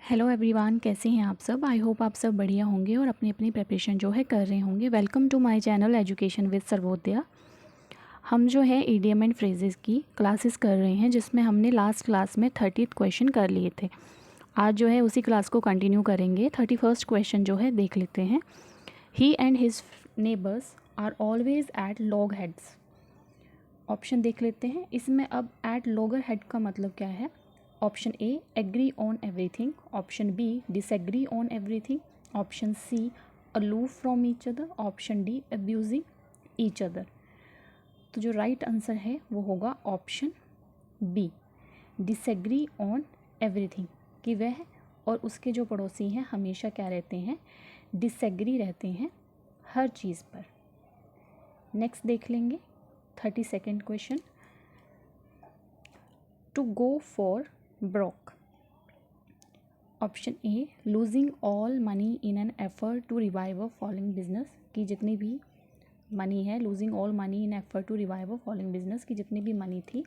Hello everyone, कैसे हैं आप सब। आई होप आप सब बढ़िया होंगे और अपनी अपनी प्रिपरेशन जो है कर रहे होंगे। Welcome to my channel education with Sarvodaya. हम जो है ईडियम एंड फ्रेजेस की क्लासेस कर रहे हैं, जिसमें हमने लास्ट क्लास में 30th क्वेश्चन कर लिए थे। आज जो है उसी क्लास को कंटिन्यू करेंगे। 31st क्वेश्चन जो है देख लेते हैं। He and his neighbours are always at loggerheads. Option देख लेते हैं। इसमें अब एट लॉगर हेड का मतलब क्या है। Option A agree on everything, option B disagree on everything, option C aloof from each other, option D abusing each other. तो जो राइट आंसर है वो होगा option B, disagree on everything, कि वह और उसके जो पड़ोसी हैं हमेशा क्या रहते हैं, डिसएग्री रहते हैं हर चीज़ पर। नेक्स्ट देख लेंगे 32nd question. To go for broke. Option A losing all money in an effort to revive a falling business, की जितनी भी मनी है, losing all money in effort to revive a falling business, की जितनी भी money थी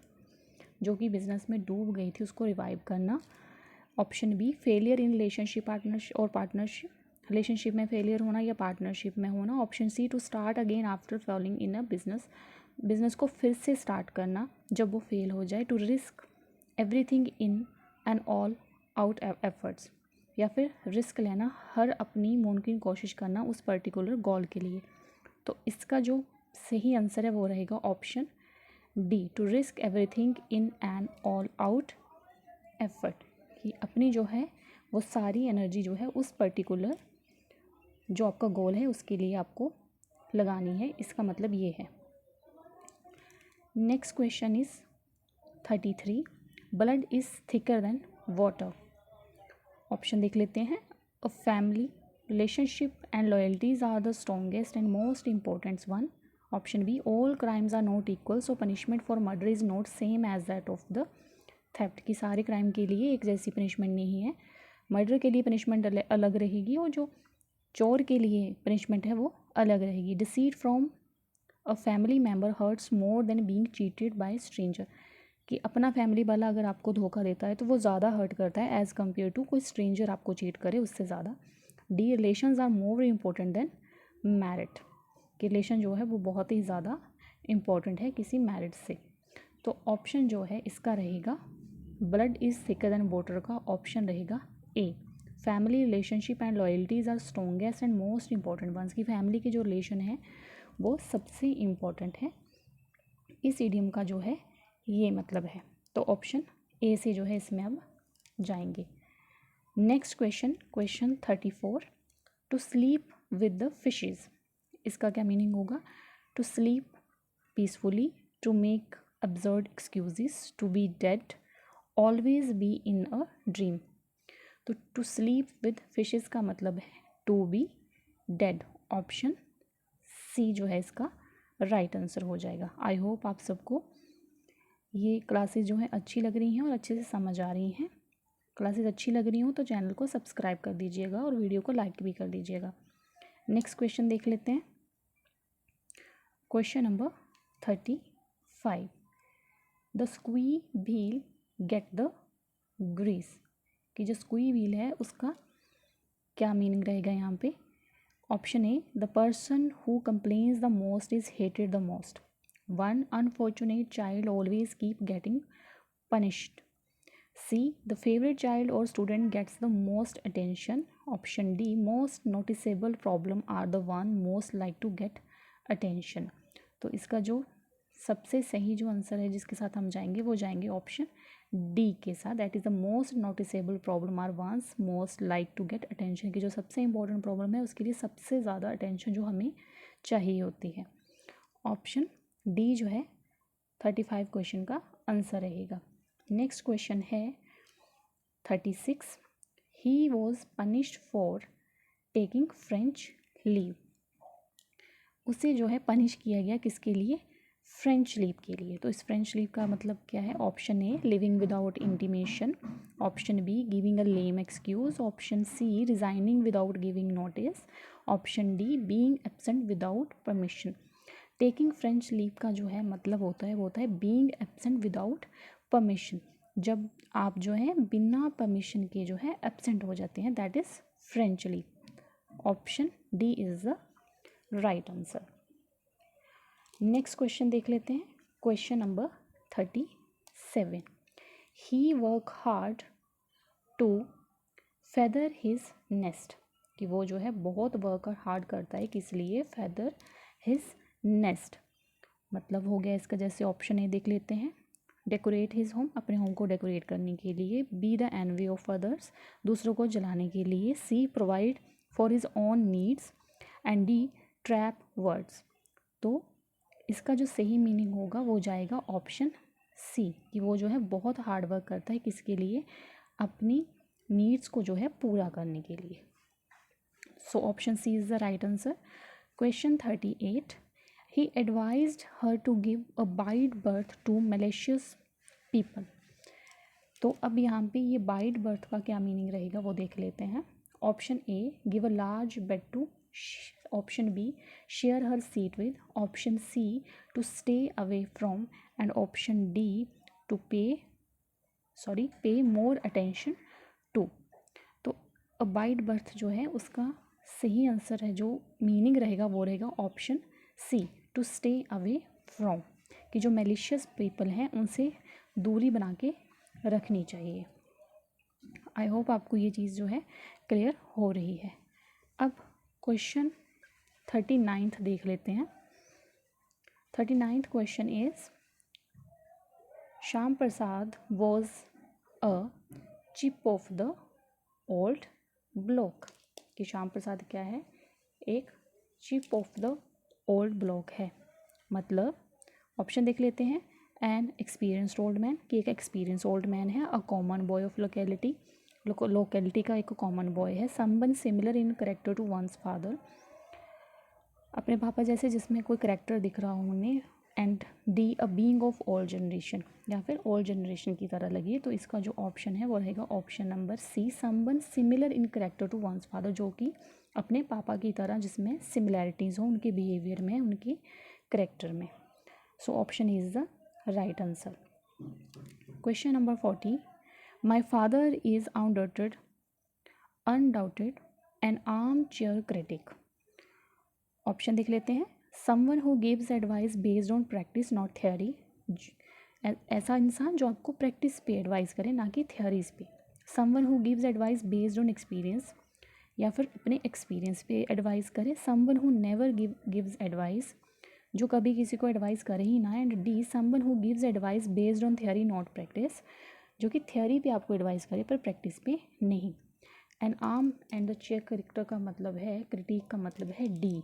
जो कि बिजनेस में डूब गई थी उसको रिवाइव करना। Option B failure in relationship partnership और पार्टनरशिप, रिलेशनशिप में फेलियर होना या पार्टनरशिप में होना। Option C to start again after falling in a business, business को फिर से स्टार्ट करना जब वो फेल हो जाए। To risk everything in and all out efforts, या फिर रिस्क लेना, हर अपनी मुमकिन कोशिश करना उस पर्टिकुलर गोल के लिए। तो इसका जो सही आंसर है वो रहेगा option D, to risk everything in and all out effort, कि अपनी जो है वो सारी एनर्जी जो है उस पर्टिकुलर जो आपका गोल है उसके लिए आपको लगानी है। इसका मतलब ये है। Next question is 33। Blood is thicker than water. Option देख लेते हैं। A family relationship and loyalties are the strongest and most important one. Option B all crimes are not equal, so punishment for murder is not same as that of the theft, की सारे crime के लिए एक जैसी punishment नहीं है। Murder के लिए पनिशमेंट अलग रहेगी और जो चोर के लिए पनिशमेंट है वो अलग रहेगी। Deceit from a family member hurts more than being cheated by stranger, कि अपना फैमिली वाला अगर आपको धोखा देता है तो वो ज़्यादा हर्ट करता है एज़ कम्पेयर टू कोई स्ट्रेंजर आपको चीट करे उससे ज़्यादा। D relations are more important than married, कि रिलेशन जो है वो बहुत ही ज़्यादा इम्पोर्टेंट है किसी मैरिड से। तो ऑप्शन जो है इसका रहेगा blood is thicker than water का ऑप्शन रहेगा A. Family relationship and loyalties are strongest and most important ones, की फैमिली की जो रिलेशन है वो सबसे इम्पॉर्टेंट है। इस इडियम का जो है ये मतलब है। तो ऑप्शन ए से जो है इसमें अब जाएंगे। Next question, question 34। To sleep with the fishes, इसका क्या मीनिंग होगा। To sleep peacefully, to make absurd excuses, to be dead, always be in a dream। तो टू स्लीप विद फिशेस का मतलब है to be dead. Option C जो है इसका राइट आंसर हो जाएगा। आई होप आप सबको ये क्लासेस जो हैं अच्छी लग रही हैं और अच्छे से समझ आ रही हैं। क्लासेस अच्छी लग रही हो तो चैनल को सब्सक्राइब कर दीजिएगा और वीडियो को लाइक भी कर दीजिएगा। नेक्स्ट क्वेश्चन देख लेते हैं। Question number 35। The squeaky wheel get the grease, कि जो स्क्वी व्हील है उसका क्या मीनिंग रहेगा यहाँ पे। Option A the person who complains the most is hated the most. One unfortunate child always keep getting punished. C. The favorite child or student gets the most attention. Option D. Most noticeable problem are the one most like to get attention. तो इसका जो सबसे सही जो answer है जिसके साथ हम जाएंगे वो जाएंगे ऑप्शन डी के साथ। That is the most noticeable problem are ones most like to get attention, की जो सबसे इंपॉर्टेंट प्रॉब्लम है उसके लिए सबसे ज़्यादा अटेंशन जो हमें चाहिए होती है। ऑप्शन डी जो है 35 क्वेश्चन का आंसर रहेगा। नेक्स्ट क्वेश्चन है 36। He was punished for taking French leave, उसे जो है पनिश किया गया किसके लिए, फ्रेंच लीव के लिए। तो इस फ्रेंच लीव का मतलब क्या है। Option A living without intimation, option B giving a lame excuse, option C resigning without giving notice, option D being absent without permission. Taking French leave का जो है मतलब होता है वो होता है बीइंग एब्सेंट विदाउट परमिशन, जब आप जो है बिना परमिशन के जो है एब्सेंट हो जाते हैं, दैट इज़ फ्रेंचली। Option D is the right answer. Next question देख लेते हैं। Question number 37। He work hard to feather his nest, कि वो जो है बहुत वर्क हार्ड करता है, किस लिए? Feather his nest. मतलब हो गया इसका, जैसे ऑप्शन ए देख लेते हैं, डेकोरेट हिज होम, अपने होम को डेकोरेट करने के लिए। B the envy of others, दूसरों को जलाने के लिए। C provide for his own needs. And D trap words. तो इसका जो सही मीनिंग होगा वो जाएगा ऑप्शन सी, कि वो जो है बहुत हार्ड वर्क करता है, किसके लिए? अपनी नीड्स को जो है पूरा करने के लिए। So option C is the right answer. Question 38। He advised her to give a wide berth to malicious people. तो अब यहाँ पे ये वाइड बर्थ का क्या मीनिंग रहेगा वो देख लेते हैं। Option A, give a large bed to. Option B, share her seat with. Option C, to stay away from. And option D, to pay more attention to. तो अ वाइड बर्थ जो है उसका सही आंसर है, जो मीनिंग रहेगा वो रहेगा option C, to stay away from, कि जो मेलिशियस पीपल हैं उनसे दूरी बना के रखनी चाहिए। आई होप आपको ये चीज़ जो है क्लियर हो रही है। अब क्वेश्चन 39 देख लेते हैं। 39th question is, Shyam Prasad was a chip off the old block, कि श्याम प्रसाद क्या है? एक chip off the old block है। मतलब ऑप्शन देख लेते हैं। एन एक्सपीरियंस्ड ओल्ड मैन, कि एक एक्सपीरियंस ओल्ड मैन है। A common boy of locality, locality का एक कॉमन बॉय है। Someone similar in character to one's father, अपने पापा जैसे जिसमें कोई करेक्टर दिख रहा हो उन्हें। And D, a being of old generation, या फिर ओल्ड जनरेशन की तरह लगी। तो इसका जो ऑप्शन है वो रहेगा option number C, someone similar in character to one's father, जो कि अपने पापा की तरह जिसमें सिमिलैरिटीज़ हो उनके बिहेवियर में, उनके करेक्टर में। So option is the right answer. Question number 40। My father is undoubted an armchair critic. Option देख लेते हैं। Someone who gives advice based on practice not theory, ऐसा इंसान जो आपको प्रैक्टिस पे एडवाइस करे ना कि थ्योरीज पे। Someone who gives advice based on experience, या फिर अपने एक्सपीरियंस पे एडवाइस करे। Someone who never gives advice, जो कभी किसी को एडवाइस करे ही ना। And D, someone who gives advice based on theory not practice, जो कि थ्योरी पे आपको एडवाइस करे पर प्रैक्टिस पे नहीं। N arm and the chair character का मतलब है, क्रिटिक का मतलब है डी,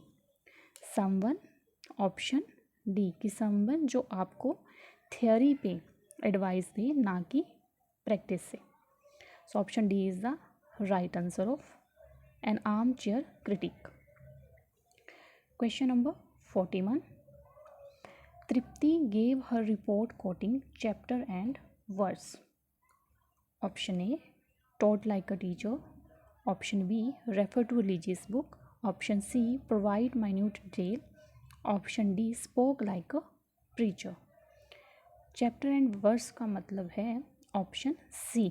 समवन। ऑप्शन डी, कि समवन जो आपको थ्योरी पे एडवाइस दे ना कि प्रैक्टिस से। So option D is the right answer of an armchair critic. Question number 41। Tripti gave her report quoting chapter and verse. Option A, taught like a teacher. Option B, refer to religious book. Option C, provide minute detail. Option D, spoke like a preacher. Chapter and verse का मतलब है option C,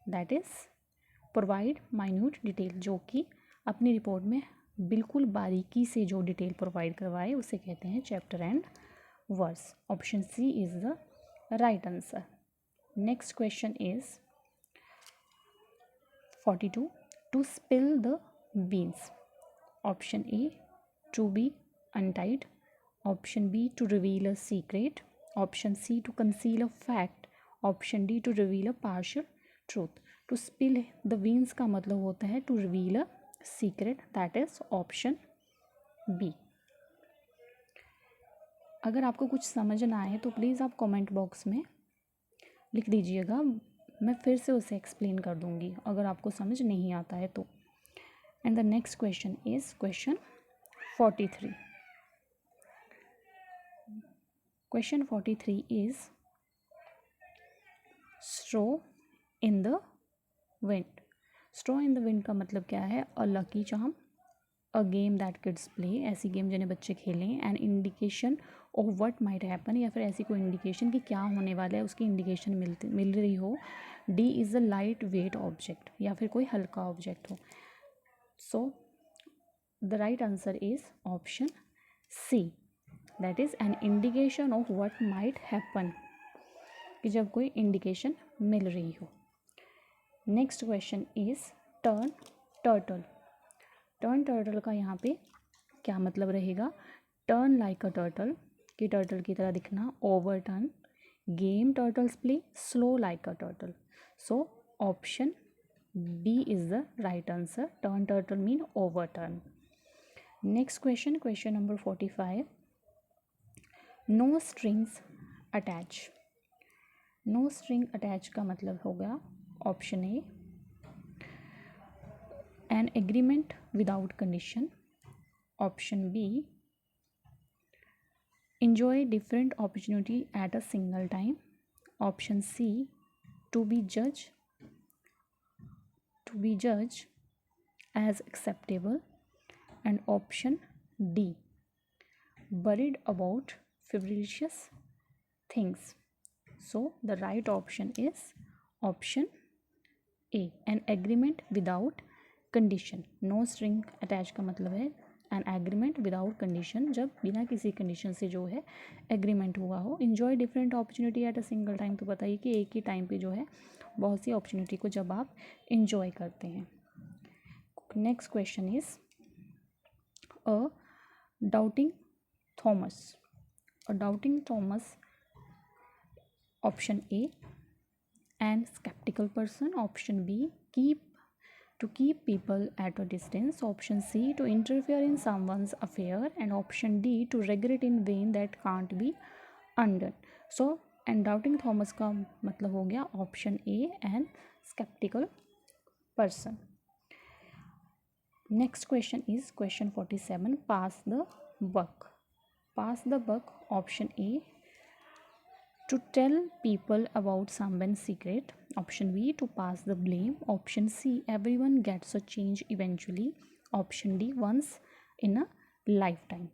that is provide minute detail, जो कि अपनी report में बिल्कुल बारीकी से जो डिटेल प्रोवाइड करवाए उसे कहते हैं chapter and verse. Option C is the right answer. Next question is 42. To spill the beans. Option A, to be untied. Option B, to reveal a secret. Option C, to conceal a fact. Option D, to reveal a partial truth. To spill the beans का मतलब होता है to reveal a secret, that is option B. अगर आपको कुछ समझ ना आए तो प्लीज़ आप कमेंट बॉक्स में लिख दीजिएगा, मैं फिर से उसे एक्सप्लेन कर दूंगी अगर आपको समझ नहीं आता है तो। And the next question is question 43. Question 43 is straw in the wind. Straw in the wind का मतलब क्या है? अ lucky charm, a game that kids play, ऐसी गेम जिन्हें बच्चे खेलें। N indication of what might happen, या फिर ऐसी कोई इंडिकेशन कि क्या होने वाला है उसकी इंडिकेशन मिल रही हो। D is a lightweight object, या फिर कोई हल्का ऑब्जेक्ट हो। So the right answer is option C, that is an indication of what might happen, कि जब कोई इंडिकेशन मिल रही हो। Next question is turn turtle. Turn turtle का यहाँ पे क्या मतलब रहेगा? टर्न लाइक अ टर्टल, कि टर्टल की तरह दिखना, overturn, game turtles play, slow like a turtle. So option B is the right answer, turn turtle mean overturn. Next question, question number 45, no strings attach. No string attach का मतलब होगा option A, an agreement without condition, option B, enjoy different opportunity at a single time, option C, to be judged as acceptable, and option D, worried about frivolous things. So the right option is option A, an agreement without condition. No string attach का मतलब है N agreement without condition, जब बिना किसी condition से जो है agreement हुआ हो। Enjoy different opportunity at a single time, तो बताइए कि एक ही टाइम पे जो है बहुत सी अपॉर्चुनिटी को जब आप इन्जॉय करते हैं। Next question is a doubting Thomas. A doubting Thomas, option A, an skeptical person, option B, to keep people at a distance, option C, to interfere in someone's affair, and option D, to regret in vain that can't be undone. So and doubting Thomas का मतलब हो गया option A, an skeptical person. Next question is question 47, pass the buck. Pass the buck, option A, to tell people about someone's secret, option B, to pass the blame, option C, everyone gets a change eventually, option D, once in a lifetime.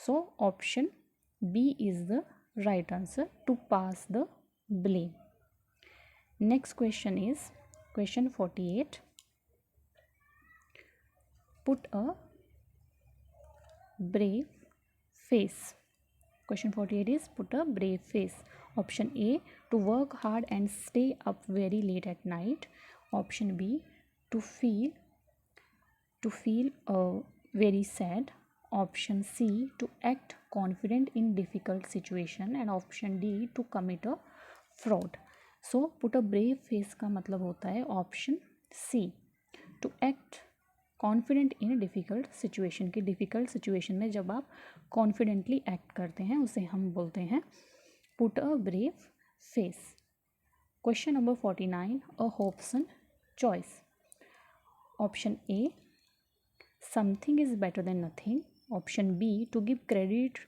So option B is the right answer, to pass the blame. Next question is question 48, put a brave face. Question 48 is put a brave face. Option A, to work hard and stay up very late at night. Option B, to feel very sad. Option C, to act confident in difficult situation, and option D, to commit a fraud. So put a brave face का मतलब होता है option C, to act confident in difficult situation, की difficult situation में जब आप confidently act करते हैं उसे हम बोलते हैं put a brave face. Question number 49, a Hobson choice. Option A, something is better than nothing, option B, to give credit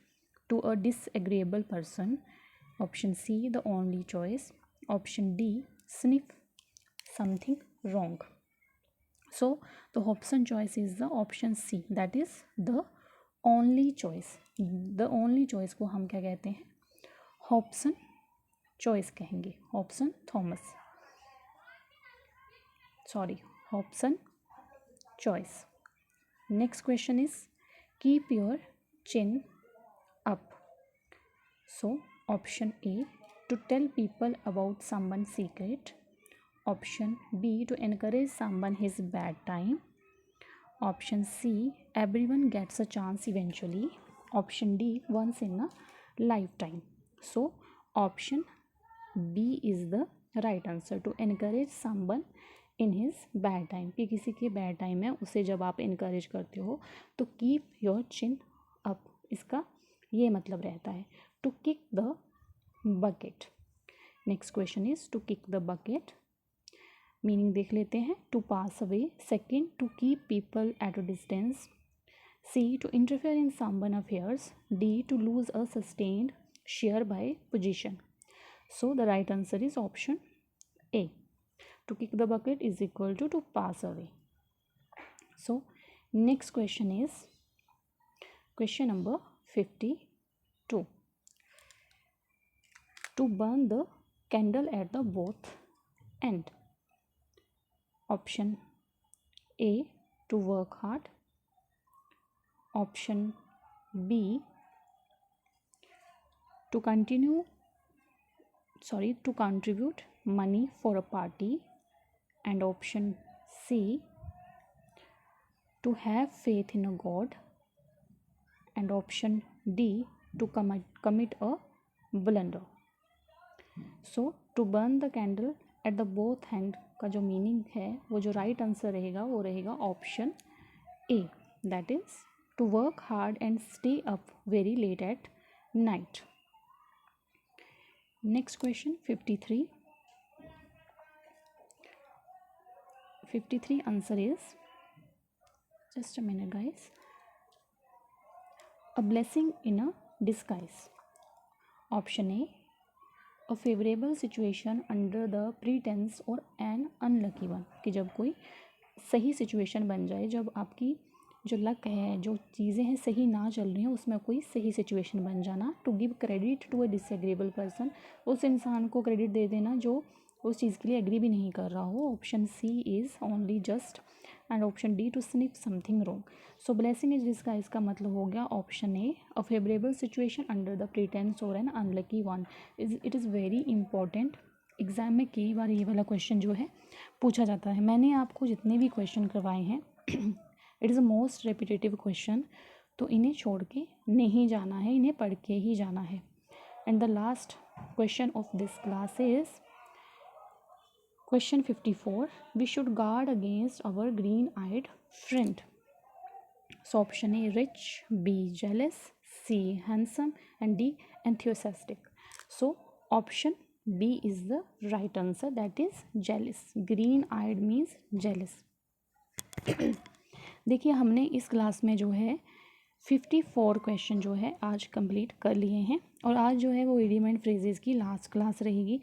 to a disagreeable person, option C, the only choice, option D, sniff something wrong. So the Hobson choice is the option C, that is the only choice. The only choice को हम क्या कहते हैं? Hobson choice कहेंगे, Hobson Thomas, sorry, Hobson choice. Next question is keep your chin up. So option A, to tell people about someone's secret, option B, to encourage someone his bad time, option C, everyone gets a chance eventually, option D, once in a lifetime. So option B is the right answer, to encourage someone in his bad time, कि किसी के bad time है उसे जब आप encourage करते हो तो कीप योर चिन अप, इसका ये मतलब रहता है to kick the bucket. Next question is to kick the bucket, meaning देख लेते हैं। To pass away, second, to keep people at a distance, C, to interfere in someone affairs, D, to lose a sustained share by position. So the right answer is option A, to kick the bucket is equal to pass away. So next question is question number 50, 2. To burn the candle at the both end. Option A, to work hard. Option B, to contribute money for a party. And option C, to have faith in a god. And option D, to commit a blunder. So to burn the candle at the both hand का जो meaning है वो जो right answer रहेगा वो रहेगा option A, that is to work hard and stay up very late at night. Next question 53 answer is, just a minute guys, a blessing in a disguise. Option A, a favourable situation under the pretence or an unlucky one, कि जब कोई सही situation बन जाए, जब आपकी जो luck है, जो चीज़ें हैं सही ना चल रही हैं, उसमें कोई सही सिचुएशन बन जाना. To give credit to a disagreeable person, उस इंसान को क्रेडिट दे देना जो उस चीज़ के लिए एग्री भी नहीं कर रहा हो. Option C is only just. And option D, to sniff something wrong. So blessing is disguise का मतलब हो गया option A, a favourable situation under the pretence or an unlucky one. It is very important. Exam में कई बार ये वाला question जो है पूछा जाता है. मैंने आपको जितने भी क्वेश्चन करवाए हैं it is a most repetitive question, तो इन्हें छोड़ के नहीं जाना है, इन्हें पढ़ के ही जाना है. And the last question of this class is question 54. We should guard against our green eyed friend. So option A rich, B jealous, C handsome and D enthusiastic. So option B is the right answer, that is jealous. Green eyed means jealous. देखिए हमने इस class में जो है 54 question जो है आज complete कर लिए हैं, और आज जो है वो इडियम एंड फ्रेजेस की लास्ट क्लास रहेगी.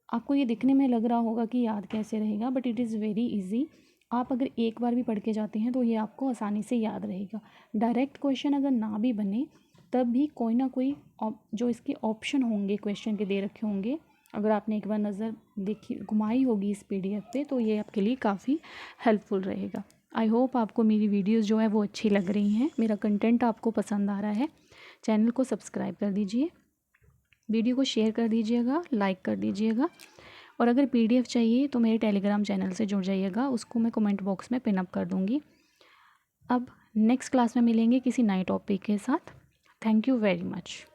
आपको ये दिखने में लग रहा होगा कि याद कैसे रहेगा, but it is very easy. आप अगर एक बार भी पढ़ के जाते हैं तो ये आपको आसानी से याद रहेगा. डायरेक्ट क्वेश्चन अगर ना भी बने तब भी कोई ना कोई जो इसके ऑप्शन होंगे क्वेश्चन के दे रखे होंगे, अगर आपने एक बार नज़र देखी घुमाई होगी इस PDF पे, तो ये आपके लिए काफ़ी हेल्पफुल रहेगा. आई होप आपको मेरी वीडियोस जो है वो अच्छी लग रही हैं, मेरा कंटेंट आपको पसंद आ रहा है. चैनल को सब्सक्राइब कर दीजिए, वीडियो को शेयर कर दीजिएगा, लाइक कर दीजिएगा. और अगर PDF चाहिए तो मेरे टेलीग्राम चैनल से जुड़ जाइएगा, उसको मैं कमेंट बॉक्स में पिन अप कर दूँगी. अब नेक्स्ट क्लास में मिलेंगे किसी नए टॉपिक के साथ. Thank you very much.